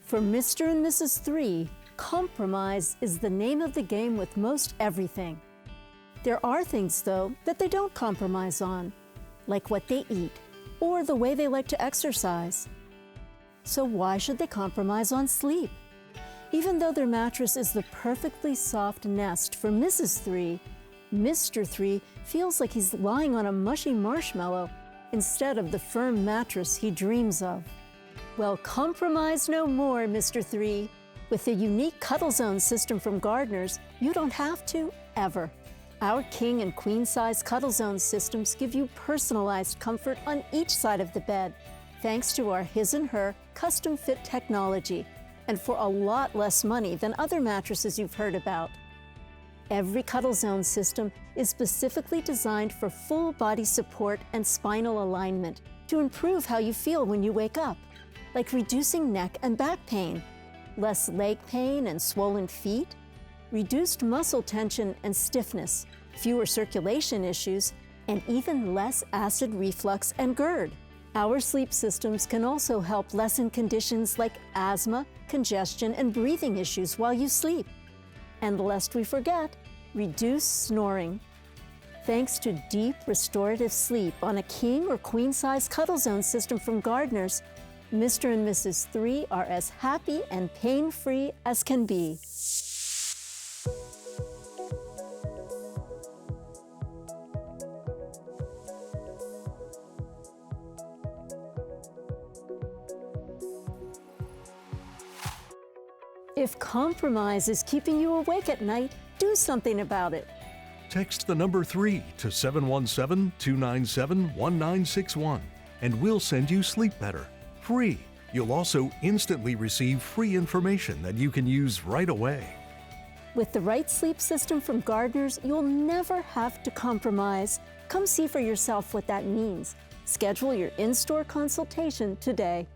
For Mr. and Mrs. 3, compromise is the name of the game with most everything. There are things, though, that they don't compromise on, like what they eat or the way they like to exercise. So why should they compromise on sleep? Even though their mattress is the perfectly soft nest for Mrs. 3, Mr. 3 feels like he's lying on a mushy marshmallow instead of the firm mattress he dreams of. Well, compromise no more, Mr. 3. With the unique Cuddle Zone system from Gardner's, you don't have to, ever. Our king and queen size Cuddle Zone systems give you personalized comfort on each side of the bed, thanks to our his and her custom fit technology, and for a lot less money than other mattresses you've heard about. Every Cuddle Zone system is specifically designed for full body support and spinal alignment to improve how you feel when you wake up, like reducing neck and back pain, less leg pain and swollen feet, reduced muscle tension and stiffness, fewer circulation issues, and even less acid reflux and GERD. Our sleep systems can also help lessen conditions like asthma, congestion, and breathing issues while you sleep. And lest we forget, reduce snoring. Thanks to deep restorative sleep on a king or queen size Cuddle Zone system from Gardner's, Mr. and Mrs. 3 are as happy and pain-free as can be. If compromise is keeping you awake at night, do something about it. Text the number 3 to 717-297-1961 and we'll send you Sleep Better, free. You'll also instantly receive free information that you can use right away. With the right sleep system from Gardner's, you'll never have to compromise. Come see for yourself what that means. Schedule your in-store consultation today.